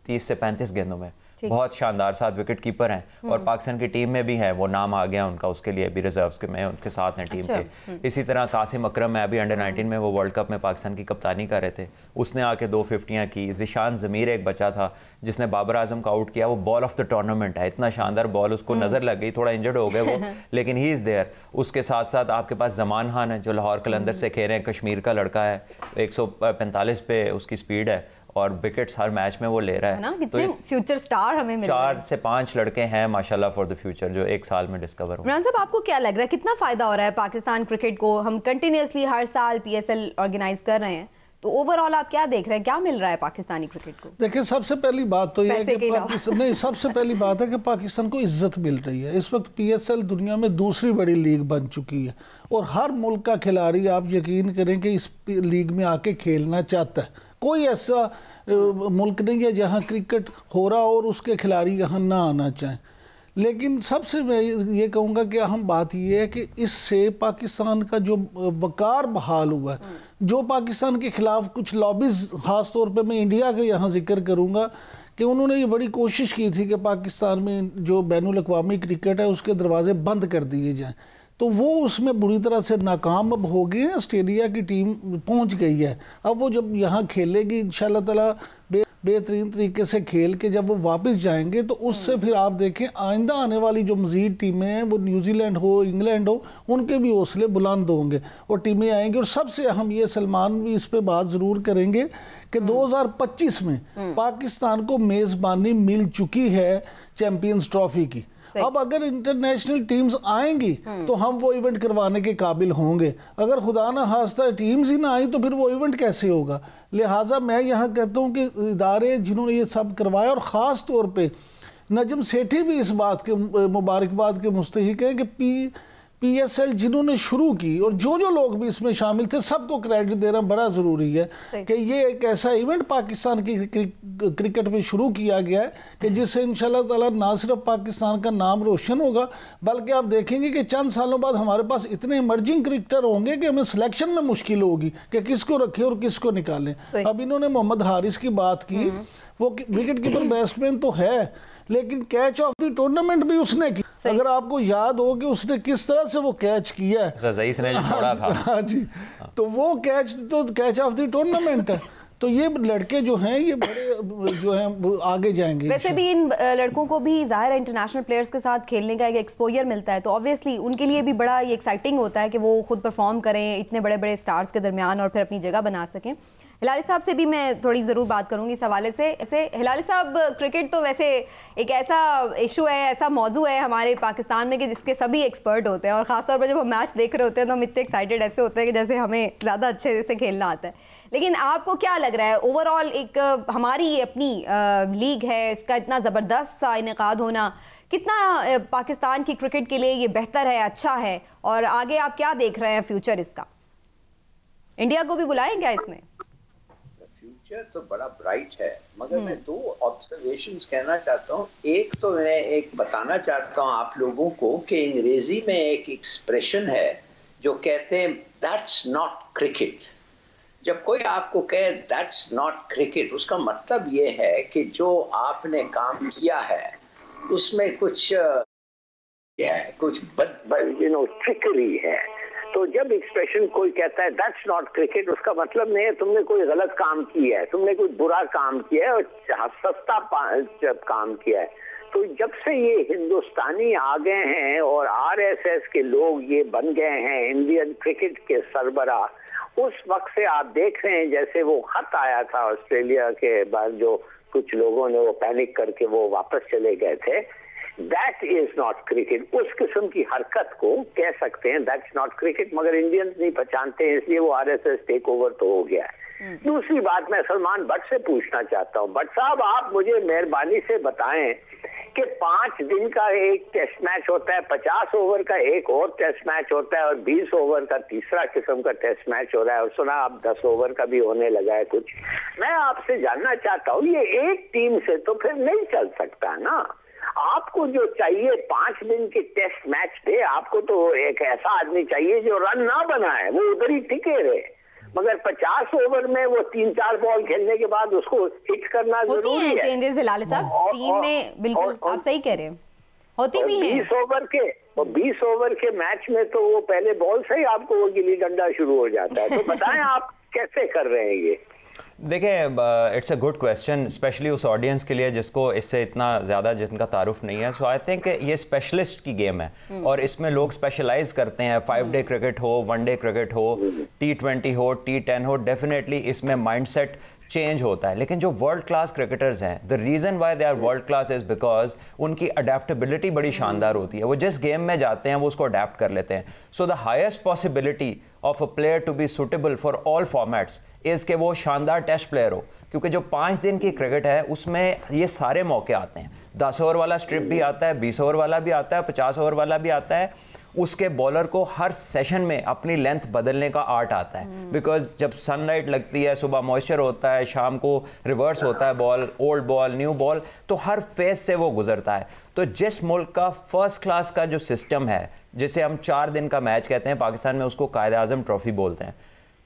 30 से 35 गेंदों में। बहुत शानदार साथ विकेट कीपर हैं। और पाकिस्तान की टीम में भी है, वो नाम आ गया उनका, उसके लिए भी रिजर्व्स के में उनके साथ हैं टीम के। इसी तरह कासिम अकरम है, अभी अंडर 19 में वो वर्ल्ड कप में पाकिस्तान की कप्तानी कर रहे थे, उसने आके 2 50 की। ज़िशान ज़मीर एक बच्चा था जिसने बाबर आजम का आउट किया, वो बॉल ऑफ द टूर्नामेंट है, इतना शानदार बॉल, उसको नज़र लग गई, थोड़ा इंजर्ड हो गए वो, लेकिन ही इज़ देयर। उसके साथ साथ आपके पास जमान खान है जो लाहौर कलंदर से खेल रहे हैं, कश्मीर का लड़का है, 145 पे उसकी स्पीड है और विकेट्स हर मैच में वो ले रहा है। ना, कितने फ्यूचर स्टार हमें मिल रहे हैं। 4 से 5 लड़के हैं माशाल्लाह फॉर द फ्यूचर जो एक साल में डिस्कवर हो। इमरान साहब, आपको क्या लग रहा है, कितना फ़ायदा हो रहा है पाकिस्तान क्रिकेट को? हम कंटिन्यूसली हर साल PSL ऑर्गेनाइज कर रहे हैं, तो ओवरऑल आप क्या देख रहे हैं, क्या मिल रहा है पाकिस्तानी क्रिकेट को? देखिए, सबसे पहली बात तो यह है कि सबसे पहली बात है कि पाकिस्तान को इज्जत मिल रही है। इस वक्त PSL दुनिया में दूसरी बड़ी लीग बन चुकी है और हर मुल्क का खिलाड़ी, आप यकीन करें कि इस लीग में आके खेलना चाहता है। कोई ऐसा मुल्क नहीं है जहाँ क्रिकेट हो रहा और उसके खिलाड़ी यहाँ ना आना चाहें। लेकिन सबसे मैं ये कहूँगा कि अहम बात ये है कि इससे पाकिस्तान का जो वकार बहाल हुआ है, जो पाकिस्तान के ख़िलाफ़ कुछ लॉबीज़, ख़ास तौर पे मैं इंडिया का यहाँ जिक्र करूँगा कि उन्होंने ये बड़ी कोशिश की थी कि पाकिस्तान में जो बैनुल अक़वामी क्रिकेट है उसके दरवाजे बंद कर दिए जाएँ, तो वो उसमें बुरी तरह से नाकाम अब हो गए हैं। ऑस्ट्रेलिया की टीम पहुंच गई है, अब वो जब यहाँ खेलेगी इंशाल्लाह ताला बेहतरीन तरीके से खेल के जब वो वापस जाएंगे, तो उससे फिर आप देखें आइंदा आने वाली जो मज़ीद टीमें हैं, वो न्यूजीलैंड हो, इंग्लैंड हो, उनके भी हौसले बुलंद होंगे और टीमें आएंगी। और सबसे अहम ये, सलमान भी इस पर बात ज़रूर करेंगे कि 2025 में पाकिस्तान को मेज़बानी मिल चुकी है चैम्पियंस ट्रॉफी की। अब अगर इंटरनेशनल टीम्स आएंगी तो हम वो इवेंट करवाने के काबिल होंगे। अगर खुदा ना खास्ता टीम्स ही ना आई तो फिर वो इवेंट कैसे होगा? लिहाजा मैं यहाँ कहता हूँ कि इदारे जिन्होंने ये सब करवाया, और ख़ास तौर पे नजम सेठी भी इस बात के मुबारकबाद के मुस्तहिक हैं कि PSL जिन्होंने शुरू की और जो लोग भी इसमें शामिल थे, सबको क्रेडिट देना बड़ा ज़रूरी है कि ये एक ऐसा इवेंट पाकिस्तान की क्रिकेट में शुरू किया गया है कि जिससे इंशाल्लाह ताला ना सिर्फ पाकिस्तान का नाम रोशन होगा, बल्कि आप देखेंगे कि चंद सालों बाद हमारे पास इतने इमर्जिंग क्रिकेटर होंगे कि हमें सिलेक्शन में मुश्किल होगी कि किसको रखें और किसको निकालें। अब इन्होंने मोहम्मद हारिस की बात की, वो विकेट कीपर बैट्समैन तो है, लेकिन कैच ऑफ द टूर्नामेंट भी उसने की। अगर आपको याद हो कि उसने किस तरह से वो कैच किया है, ने छोड़ा था। हाँ जी, तो वो कैच तो कैच ऑफ द टूर्नामेंट है। तो ये लड़के जो हैं ये बड़े जो हैं आगे जाएंगे। वैसे भी इन लड़कों को भी ज़ाहिर है इंटरनेशनल प्लेयर्स के साथ खेलने का एक एक्सपोजर मिलता है, तो ऑब्वियसली उनके लिए भी बड़ा ये एक्साइटिंग होता है कि वो खुद परफॉर्म करें इतने बड़े बड़े स्टार्स के दरमियान और फिर अपनी जगह बना सकें। हिलाली साहब से भी मैं थोड़ी ज़रूर बात करूंगी इस हवाले से। ऐसे हिलाली साहब, क्रिकेट तो वैसे एक ऐसा इशू है, ऐसा मौजू है हमारे पाकिस्तान में कि जिसके सभी एक्सपर्ट होते हैं, और ख़ासतौर पर जब हम मैच देख रहे होते हैं तो हम इतने एक्साइटेड ऐसे होते हैं कि जैसे हमें ज़्यादा अच्छे से खेलना आता है। लेकिन आपको क्या लग रहा है ओवरऑल एक हमारी अपनी लीग है, इसका इतना ज़बरदस्त सा इनेकाद होना कितना पाकिस्तान की क्रिकेट के लिए ये बेहतर है, अच्छा है, और आगे आप क्या देख रहे हैं फ्यूचर इसका? इंडिया को भी बुलाएं क्या इसमें? फ्यूचर तो बड़ा ब्राइट है, मगर मैं दो ऑब्जर्वेशंस कहना चाहता हूँ। एक तो मैं एक बताना चाहता हूँ आप लोगों को कि अंग्रेजी में एक एक्सप्रेशन है जो कहते हैं दैट्स नॉट क्रिकेट। जब कोई आपको कहे दैट्स नॉट क्रिकेट, उसका मतलब ये है कि जो आपने काम किया है उसमें कुछ ट्रिकरी है। तो जब एक्सप्रेशन कोई कहता है दैट्स नॉट क्रिकेट, उसका मतलब नहीं है तुमने कोई गलत काम किया है, तुमने कोई बुरा काम किया है और सस्ता काम किया है। तो जब से ये हिंदुस्तानी आ गए हैं और आरएसएस के लोग ये बन गए हैं इंडियन क्रिकेट के सरबराह, उस वक्त से आप देख रहे हैं जैसे वो खत आया था ऑस्ट्रेलिया के बाद, जो कुछ लोगों ने वो पैनिक करके वो वापस चले गए थे, दैट इज नॉट क्रिकेट। उस किस्म की हरकत को कह सकते हैं दैट्स नॉट क्रिकेट, मगर इंडियंस नहीं पहचानते हैं, इसलिए वो आरएसएस टेक ओवर तो हो गया है। दूसरी बात मैं सलमान भट्ट से पूछना चाहता हूँ, भट्ट साहब आप मुझे मेहरबानी से बताएं कि 5 दिन का एक टेस्ट मैच होता है, 50 ओवर का एक और टेस्ट मैच होता है और 20 ओवर का तीसरा किस्म का टेस्ट मैच हो रहा है, और सुना अब 10 ओवर का भी होने लगा है कुछ। मैं आपसे जानना चाहता हूँ ये एक टीम से तो फिर नहीं चल सकता ना। आपको जो चाहिए 5 दिन के टेस्ट मैच पे, आपको तो एक ऐसा आदमी चाहिए जो रन ना बनाए, वो उधर ही टिके रहे। मगर 50 ओवर में वो 3-4 बॉल खेलने के बाद उसको हिट करना जरूरी है। चेंजेस हिलाल साहब टीम में, बिल्कुल आप सही कह रहे हैं, होती भी है। 20 ओवर के मैच में तो वो पहले बॉल से ही आपको वो गिल्ली डंडा शुरू हो जाता है। तो बताएं आप कैसे कर रहे हैं ये? देखिए, it's a good question, specially उस ऑडियंस के लिए जिसको इससे इतना ज़्यादा जिनका तारुफ नहीं है। सो आई थिंक ये स्पेशलिस्ट की गेम है और इसमें लोग स्पेशलाइज करते हैं। 5 डे क्रिकेट हो, 1 डे क्रिकेट हो, T20 हो, T10 हो, डेफिनेटली इसमें माइंडसेट चेंज होता है। लेकिन जो वर्ल्ड क्लास क्रिकेटर्स हैं, the reason why they are world class is because उनकी अडेप्टेबिलिटी बड़ी शानदार होती है। वो जिस गेम में जाते हैं वो उसको अडेप्ट कर लेते हैं। So the highest possibility of a player to be suitable for all formats is के वो शानदार टेस्ट प्लेयर हो, क्योंकि जो 5 दिन की क्रिकेट है उसमें ये सारे मौके आते हैं। 10 ओवर वाला स्ट्रिप भी आता है, 20 ओवर वाला भी आता है, 50 ओवर वाला भी आता है। उसके बॉलर को हर सेशन में अपनी लेंथ बदलने का आर्ट आता है, बिकॉज जब सनलाइट लगती है, सुबह मॉइस्चर होता है, शाम को रिवर्स होता है ball, old ball, new ball, तो हर फेज से वो गुजरता है। तो जिस मुल्क का फर्स्ट क्लास का जो सिस्टम है, जिसे हम 4 दिन का मैच कहते हैं, पाकिस्तान में उसको कायद-ए-आज़म ट्रॉफी बोलते हैं,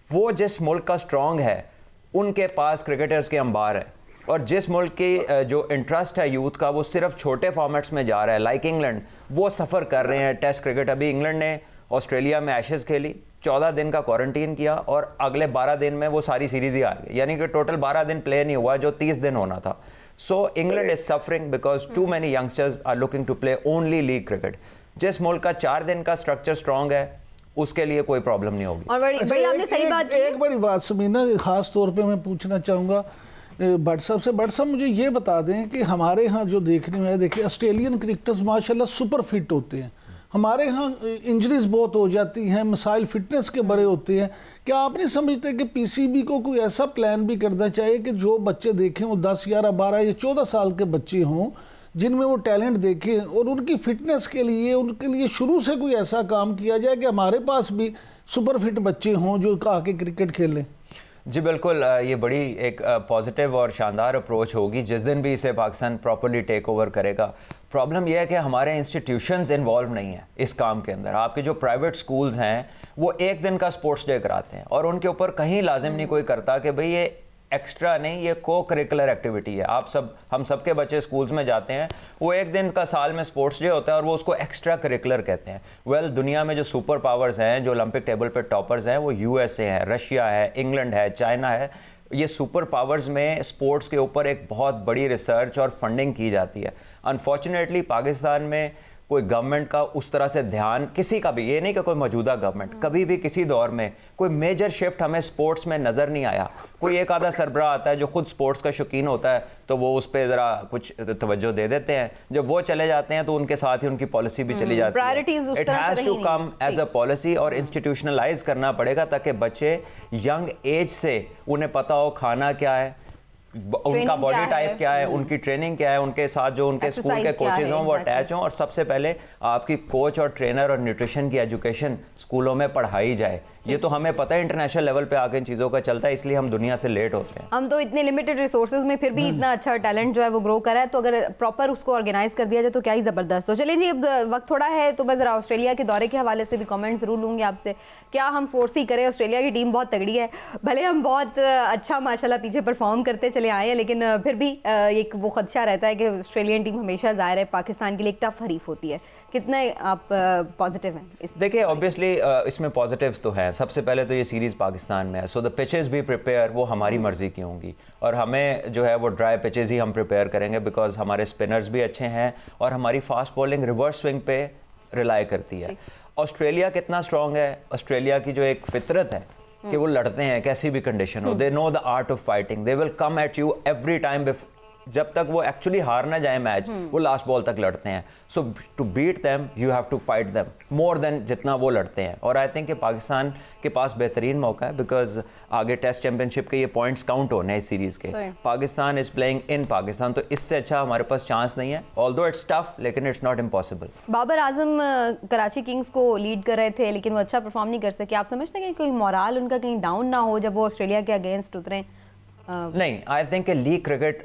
वो जिस मुल्क का स्ट्रॉन्ग है उनके पास क्रिकेटर्स के अंबार है। और जिस मुल्क की जो इंटरेस्ट है यूथ का, वो सिर्फ छोटे फॉर्मेट्स में जा रहा है, लाइक इंग्लैंड, वो सफ़र कर रहे हैं टेस्ट क्रिकेट। अभी इंग्लैंड ने ऑस्ट्रेलिया में एशेज़ खेली, 14 दिन का क्वारंटीन किया और अगले 12 दिन में वो सारी सीरीज़ ही आ गई, यानी कि टोटल 12 दिन प्ले नहीं हुआ जो 30 दिन होना था। So England is suffering because too many youngsters are looking to play only league cricket. जिस मुल्क का 4 दिन का स्ट्रक्चर स्ट्रॉन्ग है उसके लिए कोई प्रॉब्लम नहीं होगी। और बड़ी आपने सही बात की। एक बड़ी बात समीना, खास तौर पे मैं पूछना चाहूँगा भट्ट साहब से। भट्ट साहब मुझे ये बता दें कि हमारे यहाँ जो देखने में है, देखिए ऑस्ट्रेलियन क्रिकेटर्स माशाल्लाह सुपर फिट होते हैं, हमारे यहाँ इंजरीज बहुत हो जाती हैं, मिसाइल फिटनेस के बड़े होते हैं। क्या आप नहीं समझते कि पीसीबी को कोई ऐसा प्लान भी करना चाहिए कि जो बच्चे देखें वो 10, 11, 12 या 14 साल के बच्चे हों, जिनमें वो टैलेंट देखें, और उनकी फिटनेस के लिए उनके लिए शुरू से कोई ऐसा काम किया जाए कि हमारे पास भी सुपर फिट बच्चे हों जो आके क्रिकेट खेलें? जी बिल्कुल, ये बड़ी एक पॉजिटिव और शानदार अप्रोच होगी जिस दिन भी इसे पाकिस्तान प्रॉपर्ली टेक ओवर करेगा। प्रॉब्लम यह है कि हमारे इंस्टीट्यूशंस इन्वॉल्व नहीं हैं इस काम के अंदर। आपके जो प्राइवेट स्कूल्स हैं वो 1 दिन का स्पोर्ट्स डे कराते हैं और उनके ऊपर कहीं लाजिम नहीं कोई करता कि भाई ये एक्स्ट्रा नहीं, ये को करिकुलर एक्टिविटी है। हम सब के बच्चे स्कूल्स में जाते हैं, वो 1 दिन का साल में स्पोर्ट्स डे होता है और वो उसको एक्स्ट्रा करिकुलर कहते हैं। वेल, दुनिया में जो सुपर पावर्स हैं, जो ओलंपिक टेबल पे टॉपर्स हैं, वो यूएसए है, रशिया है, इंग्लैंड है, चाइना है, ये सुपर पावर्स में स्पोर्ट्स के ऊपर एक बहुत बड़ी रिसर्च और फंडिंग की जाती है। अनफॉर्चुनेटली पाकिस्तान में कोई गवर्नमेंट का उस तरह से ध्यान, किसी का भी, ये नहीं कि कोई मौजूदा गवर्नमेंट, कभी भी किसी दौर में कोई मेजर शिफ्ट हमें स्पोर्ट्स में नज़र नहीं आया। कोई एक आधा सरबराह आता है जो खुद स्पोर्ट्स का शौकीन होता है तो वो उस पर ज़रा कुछ तवज्जो दे देते हैं, जब वो चले जाते हैं तो उनके साथ ही उनकी पॉलिसी भी चली जाती है। It has to come as a policy और इंस्टीट्यूशनलाइज करना पड़ेगा ताकि बच्चे यंग एज से उन्हें पता हो खाना क्या है, उनका बॉडी टाइप क्या है, उनकी ट्रेनिंग क्या है, उनके साथ जो उनके स्कूल के कोचेज हों वो अटैच हों, और सबसे पहले आपकी कोच और ट्रेनर और न्यूट्रिशन की एजुकेशन स्कूलों में पढ़ाई जाए। ये तो हमें पता है इंटरनेशनल लेवल पे आगे इन चीज़ों का चलता है, इसलिए हम दुनिया से लेट होते हैं। हम तो इतने लिमिटेड रिसोर्सेज में फिर भी इतना अच्छा टैलेंट जो है वो ग्रो करा है, तो अगर प्रॉपर उसको ऑर्गेनाइज कर दिया जाए तो क्या ही ज़बरदस्त। तो चलिए जी, अब वक्त थोड़ा है तो मैं ज़रा ऑस्ट्रेलिया के दौरे के हवाले से भी कमेंट ज़रूर लूँगी आपसे। क्या हम फोर्स ही करें? ऑस्ट्रेलिया की टीम बहुत तगड़ी है, भले हम बहुत अच्छा माशाल्लाह पीछे परफॉर्म करते चले आए हैं, लेकिन फिर भी एक वो खदशा रहता है कि ऑस्ट्रेलियन टीम हमेशा ज़ाहिर है पाकिस्तान के लिए एक टफ हरीफ होती है। कितना आप पॉजिटिव हैं? देखिए ऑब्वियसली इसमें पॉजिटिव्स तो हैं। सबसे पहले तो ये सीरीज़ पाकिस्तान में है, सो द पिचेस भी प्रिपेयर वो हमारी मर्ज़ी की होंगी, और हमें जो है वो ड्राई पिचेस ही हम प्रिपेयर करेंगे, बिकॉज हमारे स्पिनर्स भी अच्छे हैं और हमारी फास्ट बॉलिंग रिवर्स स्विंग पे रिलाई करती है। ऑस्ट्रेलिया कितना स्ट्रॉन्ग है, ऑस्ट्रेलिया की जो एक फितरत है कि वो लड़ते हैं कैसी भी कंडीशन हो, they know the art of fighting, they will come at you every time. जब तक वो एक्चुअली हार ना जाए मैच, वो लास्ट बॉल तक लड़ते हैं। So to beat them you have to fight them more than जितना वो लड़ते हैं। और आई थिंक कि पाकिस्तान के पास बेहतरीन मौका है, बिकॉज आगे टेस्ट चैंपियनशिप के ये पॉइंट्स काउंट होने हैं इस सीरीज़ के। Pakistan is playing in Pakistan, तो इससे अच्छा हमारे पास चांस नहीं है। ऑल्दो इट्स टफ, लेकिन it's not impossible. Babar Azam Karachi kings को लीड कर रहे थे, लेकिन वो अच्छा परफॉर्म नहीं कर सके। आप समझते हैं कि कोई मोराल उनका कहीं डाउन ना हो जब वो ऑस्ट्रेलिया के अगेंस्ट उतरे? नहीं, I think league cricket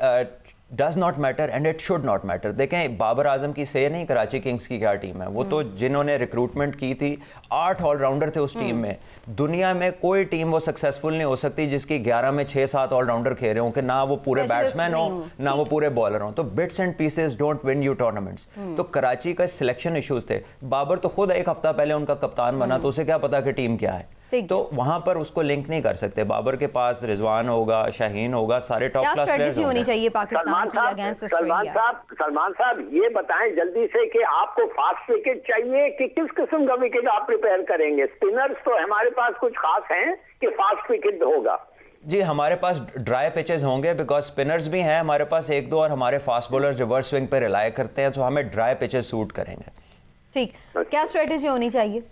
does not matter and it should not matter. देखें बाबर आजम की से नहीं कराची किंग्स की क्या टीम है, वो तो जिन्होंने रिक्रूटमेंट की थी 8 ऑलराउंडर थे उस टीम में। दुनिया में कोई टीम वो सक्सेसफुल नहीं हो सकती जिसकी 11 में 6-7 ऑलराउंडर खेल रहे हो, कि ना वो पूरे बैट्समैन हो ना वो पूरे बॉलर हो। तो bits and pieces don't win you tournaments. तो कराची का सिलेक्शन इश्यूज थे। बाबर तो खुद एक हफ्ता पहले उनका कप्तान बना, तो उसे क्या पता कि टीम क्या है, तो वहां पर उसको लिंक नहीं कर सकते। बाबर के पास रिजवान होगा, शाहीन होगा, सारे टॉप क्लास प्लेयर्स होंगे। चाहिए पाकिस्तान के अगेंस्ट ऑस्ट्रेलिया। सलमान साहब ये बताएं जल्दी से कि आपको फास्ट विकेट चाहिए कि किस किस्म का विकेट आप प्रिपेयर करेंगे? स्पिनर्स तो हमारे पास कुछ खास हैं कि फास्ट विकेट होगा? जी हमारे पास ड्राई पिचेस होंगे, बिकॉज स्पिनर्स भी हैं हमारे पास 1-2, और हमारे फास्ट बॉलर्स रिवर्स स्विंग पे रिलाई करते हैं, तो हमें ड्राई पिचेस सूट करेंगे। ठीक, क्या स्ट्रेटेजी होनी चाहिए?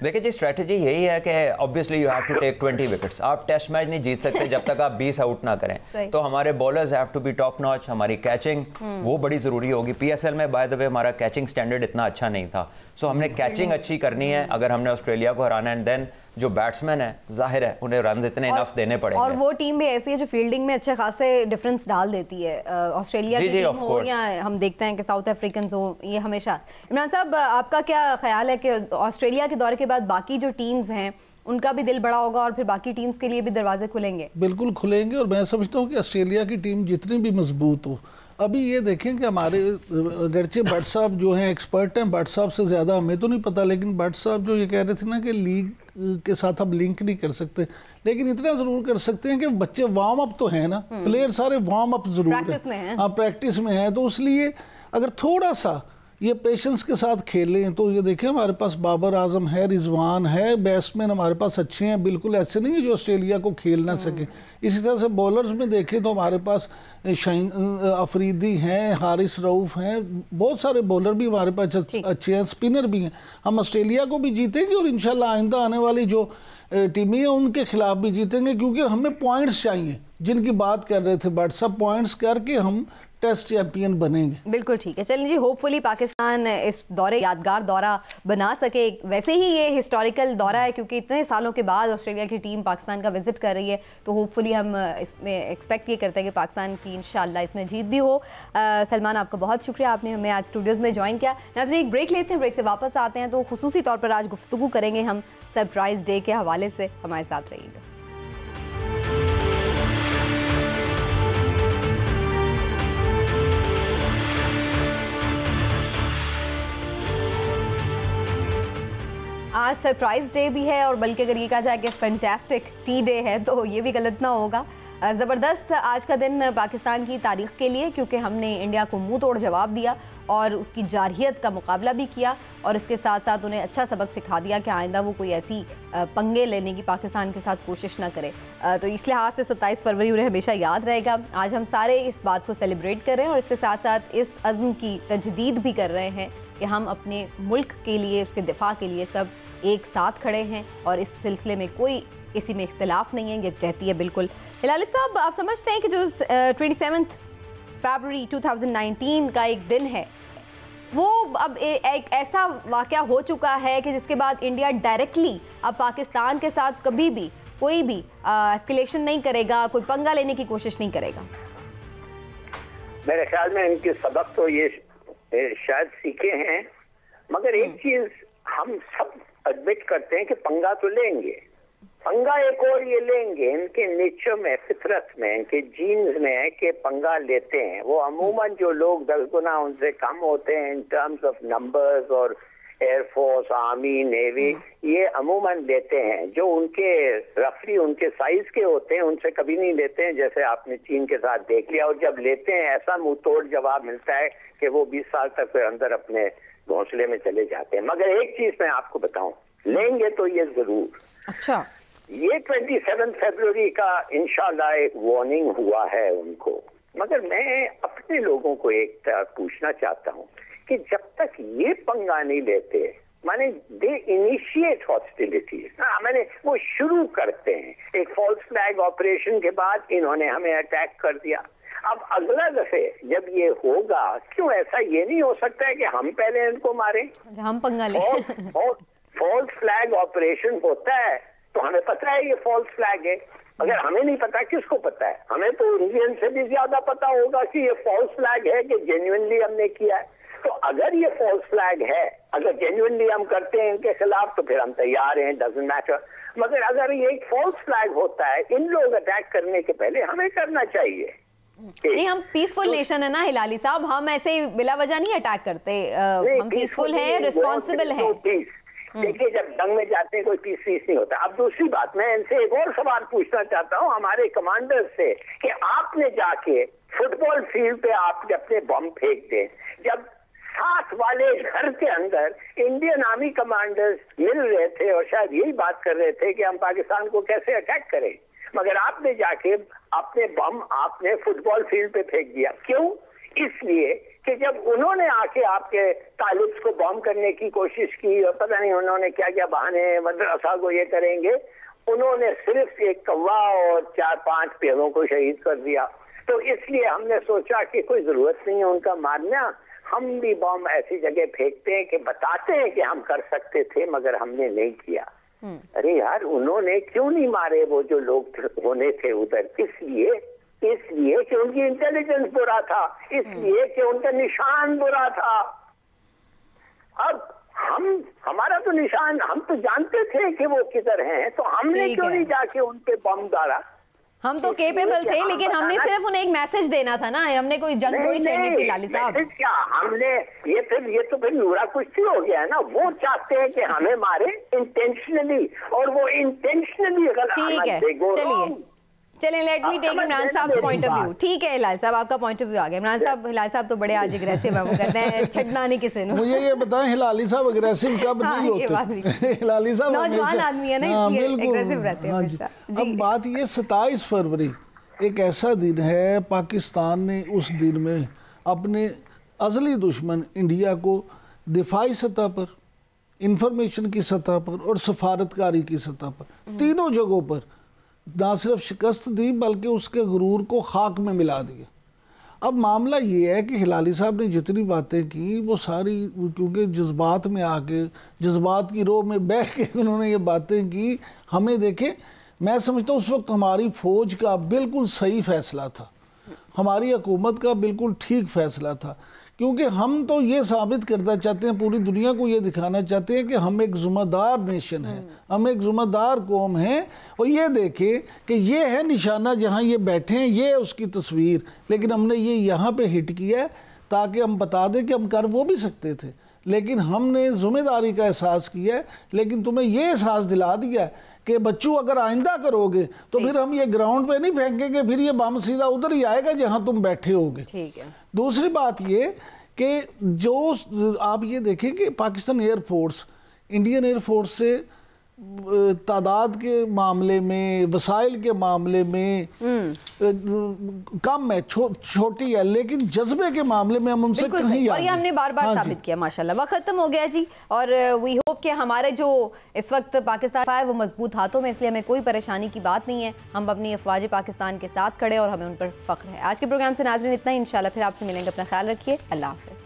देखिए जी, स्ट्रेटजी यही है कि obviously you have to take 20 wickets. आप टेस्ट मैच नहीं जीत सकते जब तक आप 20 आउट ना करें। तो हमारे bowlers have to be top notch. हमारी कैचिंग वो बड़ी ज़रूरी होगी। PSL में बाय द वे हमारा कैचिंग स्टैंडर्ड इतना अच्छा नहीं था, सो हमने कैचिंग अच्छी करनी है अगर हमने ऑस्ट्रेलिया को हराना है। एंड देन जो बैट्समैन है जाहिर है उन्हें रन इतने इनफ देने पड़ेंगे। और वो टीम भी ऐसी है जो फील्डिंग में अच्छे खासे डिफरेंस डाल देती है। ऑस्ट्रेलिया की टीम हो या हम देखते हैं कि साउथ अफ्रीकन हो, ये हमेशा। इमरान साहब आपका क्या ख्याल है कि ऑस्ट्रेलिया के दौरे के बाद बाकी जो टीम्स हैं उनका भी दिल बड़ा होगा और फिर बाकी टीम्स के लिए भी दरवाजे खुलेंगे? बिल्कुल खुलेंगे, और मैं समझता हूँ कि ऑस्ट्रेलिया की टीम जितनी भी मजबूत हो, अभी ये देखें कि हमारे अगरचे भट्ट साहब जो हैं एक्सपर्ट हैं, भट्ट साहब से ज़्यादा हमें तो नहीं पता, लेकिन भट्ट साहब जो ये कह रहे थे ना कि लीग के साथ आप लिंक नहीं कर सकते, लेकिन इतना ज़रूर कर सकते हैं कि बच्चे वार्म अप तो हैं ना, प्लेयर सारे वार्म अप ज़रूर हैं, हाँ प्रैक्टिस में है। तो इसलिए अगर थोड़ा सा ये पेशेंस के साथ खेलें तो ये देखें हमारे पास बाबर आजम है, रिजवान है, बैट्समैन हमारे पास अच्छे हैं, बिल्कुल ऐसे नहीं है जो ऑस्ट्रेलिया को खेल ना सके। इसी तरह से बॉलर्स में देखें तो हमारे पास शाहीन अफरीदी हैं, हारिस रऊफ हैं, बहुत सारे बॉलर भी हमारे पास अच्छे हैं, स्पिनर भी हैं। हम ऑस्ट्रेलिया को भी जीतेंगे और इंशाल्लाह आइंदा आने वाली जो टीमें हैं उनके खिलाफ भी जीतेंगे, क्योंकि हमें पॉइंट्स चाहिए जिनकी बात कर रहे थे बट सब पॉइंट्स करके हम टेस्ट चैंपियन बनेंगे। बिल्कुल ठीक है। चलिए जी, होपफुली पाकिस्तान इस दौरे यादगार दौरा बना सके। वैसे ही ये हिस्टोरिकल दौरा है क्योंकि इतने सालों के बाद ऑस्ट्रेलिया की टीम पाकिस्तान का विजिट कर रही है, तो होपफुली हम इसमें एक्सपेक्ट ये करते हैं कि पाकिस्तान की इंशाल्लाह इसमें जीत भी हो। सलमान आपका बहुत शुक्रिया, आपने हमें आज स्टूडियोज़ में ज्वाइन किया। नाज़रीन एक ब्रेक लेते हैं, ब्रेक से वापस आते हैं तो खुसूसी तौर पर आज गुफ्तगू करेंगे हम सरप्राइज़ डे के हवाले से। हमारे साथ रहिएगा। आज सरप्राइज डे भी है और बल्कि अगर ये कहा जाए कि फैंटास्टिक टी डे है तो ये भी गलत ना होगा। ज़बरदस्त आज का दिन पाकिस्तान की तारीख के लिए, क्योंकि हमने इंडिया को मुंह तोड़ जवाब दिया और उसकी जारहियत का मुकाबला भी किया और इसके साथ साथ उन्हें अच्छा सबक सिखा दिया कि आइंदा वो कोई ऐसी पंगे लेने की पाकिस्तान के साथ कोशिश ना करे। तो इस लिहाज से 27 फरवरी उन्हें हमेशा याद रहेगा। आज हम सारे इस बात को सेलिब्रेट कर रहे हैं और इसके साथ साथ इस अज़्म की तजदीद भी कर रहे हैं कि हम अपने मुल्क के लिए, उसके दिफा के लिए सब एक साथ खड़े हैं और इस सिलसिले में कोई किसी में इख्तिलाफ नहीं है, यकजहती है बिल्कुल। हिलाली साहब, आप समझते हैं कि जो 27 फरवरी 2019 का एक दिन है वो अब एक ऐसा वाक़या हो चुका है कि जिसके बाद इंडिया डायरेक्टली अब पाकिस्तान के साथ कभी भी कोई भी एस्केलेशन नहीं करेगा, कोई पंगा लेने की कोशिश नहीं करेगा? मेरे ख्याल में इनके सबक तो ये शायद सीखे हैं, मगर एक चीज हम सब एडमिट करते हैं कि पंगा तो लेंगे, पंगा एक और ये लेंगे। इनके नेचर में, फितरत में, इनके जीन्स में है कि पंगा लेते हैं। वो अमूमन जो लोग 10 गुना उनसे कम होते हैं इन टर्म्स ऑफ नंबर्स और एयरफोर्स, आर्मी, नेवी, ये अमूमन लेते हैं। जो उनके रफली उनके साइज के होते हैं उनसे कभी नहीं लेते हैं, जैसे आपने चीन के साथ देख लिया। और जब लेते हैं ऐसा मुंह तोड़ जवाब मिलता है कि वो 20 साल तक फिर अंदर अपने घोंसले में चले जाते हैं। मगर एक चीज मैं आपको बताऊं, लेंगे तो ये जरूर। अच्छा, ये 27 फरवरी का इंशाल्लाह एक वार्निंग हुआ है उनको। मगर मैं अपने लोगों को एक पूछना चाहता हूं कि जब तक ये पंगा नहीं लेते, माने दे इनिशिएट हॉस्टिलिटीज, मैंने वो शुरू करते हैं। एक फॉल्स फ्लैग ऑपरेशन के बाद इन्होंने हमें अटैक कर दिया। अब अगला दफे जब ये होगा, क्यों ऐसा ये नहीं हो सकता है कि हम पहले इनको मारें, हम पंगा लें? फॉल्स फ्लैग ऑपरेशन होता है तो हमें पता है ये फॉल्स फ्लैग है। अगर हमें नहीं पता, किसको पता है? हमें तो इंडियन से भी ज्यादा पता होगा कि ये फॉल्स फ्लैग है कि जेन्युइनली हमने किया है। तो अगर ये फॉल्स फ्लैग है, अगर जेन्युइनली हम करते हैं इनके खिलाफ, तो फिर हम तैयार हैं, डजंट मैटर। मगर अगर ये एक फॉल्स फ्लैग होता है, इन लोग अटैक करने के पहले हमें करना चाहिए। नहीं, हम पीसफुल नेशन है ना हिलाली साहब, हम ऐसे बिला वजह नहीं अटैक करते। हम पीसफुल हैं, रिस्पॉन्सिबल हैं। देखिए, जब जंग में जाते हैं कोई पीस नहीं होता। अब दूसरी बात, मैं इनसे एक और सवाल पूछना चाहता हूँ हमारे कमांडर से कि आपने जाके फुटबॉल फील्ड पे आप अपने बम फेंक दें, जब साथ वाले घर के अंदर इंडियन आर्मी कमांडर्स मिल रहे थे और शायद यही बात कर रहे थे कि हम पाकिस्तान को कैसे अटैक करें, मगर आपने जाके अपने बम आपने फुटबॉल फील्ड पे फेंक दिया। क्यों? इसलिए कि जब उन्होंने आके आपके तालिब्स को बॉम्ब करने की कोशिश की और पता नहीं उन्होंने क्या क्या बहाने मदरसा को ये करेंगे, उन्होंने सिर्फ एक कौवा और 4-5 पेड़ों को शहीद कर दिया। तो इसलिए हमने सोचा कि कोई जरूरत नहीं है उनका मारना, हम भी बॉम्ब ऐसी जगह फेंकते हैं कि बताते हैं कि हम कर सकते थे मगर हमने नहीं किया। अरे यार, उन्होंने क्यों नहीं मारे वो जो लोग होने थे उधर? इसलिए कि उनकी इंटेलिजेंस बुरा था, इसलिए कि उनका निशान बुरा था। अब हमारा तो निशान, हम तो जानते थे कि वो किधर हैं, तो हमने क्यों नहीं जाके उन पे बम डाला? हम तो केपेबल थे, लेकिन हमने सिर्फ उन्हें एक मैसेज देना था ना, हमने कोई जंग थोड़ी छेड़नी थी लाली साहब। क्या हमने ये तो फिर नूरा कुश्ती हो गया है ना। वो चाहते हैं कि हमें मारे इंटेंशनली, और वो इंटेंशनली ठीक है। चलिए लेट मी टेक इमरान साहब पॉइंट ऑफ व्यू। ठीक है हिलाल साहब, आपका पॉइंट ऑफ व्यू आ गया। इमरान साहब, हिलाल साहब तो बड़े आज एग्रेसिव है, वो कहते हैं छड़ना नहीं किसी ने। मुझे ये बताएं, हिलाली साहब एग्रेसिव कब नहीं होते? हिलाली साहब नौजवान आदमी है ना, इसलिए एग्रेसिव रहते हैं हमेशा। अब बात ये 27 फरवरी एक ऐसा दिन है, पाकिस्तान ने उस दिन में अपने अज़ली दुश्मन इंडिया को दिफाई सतह पर, इंफॉर्मेशन की सतह पर और सफारतकारी की सतह पर, तीनों जगहों पर ना सिर्फ शिकस्त दी बल्कि उसके गुरूर को खाक में मिला दिया। अब मामला ये है कि हिलाली साहब ने जितनी बातें की वो सारी, क्योंकि जज्बात में आके, जज्बात की रो में बैठ के उन्होंने ये बातें की। हमें देखें, मैं समझता हूँ उस वक्त हमारी फ़ौज का बिल्कुल सही फ़ैसला था, हमारी हुकूमत का बिल्कुल ठीक फ़ैसला था, क्योंकि हम तो ये साबित करना चाहते हैं, पूरी दुनिया को ये दिखाना चाहते हैं कि हम एक ज़िम्मेदार नेशन है, हम एक ज़िम्मेदार कौम हैं। और ये देखें कि ये है निशाना जहाँ ये बैठे हैं, ये है उसकी तस्वीर, लेकिन हमने ये यहाँ पे हिट किया है ताकि हम बता दें कि हम कर वो भी सकते थे, लेकिन हमने ज़िम्मेदारी का एहसास किया है। लेकिन तुम्हें ये एहसास दिला दिया कि बच्चों अगर आइंदा करोगे तो फिर हम ये ग्राउंड पे नहीं फेंकेंगे, फिर ये बम सीधा उधर ही आएगा जहां तुम बैठे होगे। ठीक है। दूसरी बात ये कि जो आप ये देखें कि पाकिस्तान एयरफोर्स इंडियन एयरफोर्स से तादाद के मामले में, वसाइल के मामले में कम है, छोटी है, लेकिन जज्बे के मामले में हम उनसे कहीं और ये हमने बार बार साबित किया माशाल्लाह। वक्त खत्म हो गया जी, और वी होप कि हमारे जो इस वक्त पाकिस्तान है वो मजबूत हाथों में, इसलिए हमें कोई परेशानी की बात नहीं है। हम अपनी अफवाज पाकिस्तान के साथ खड़े और हमें उन पर फख्र है। आज के प्रोग्राम से नाज़रीन इतना ही, इंशाल्लाह फिर आपसे मिलेंगे। अपना ख्याल रखिए, अल्लाह हाफ़िज़।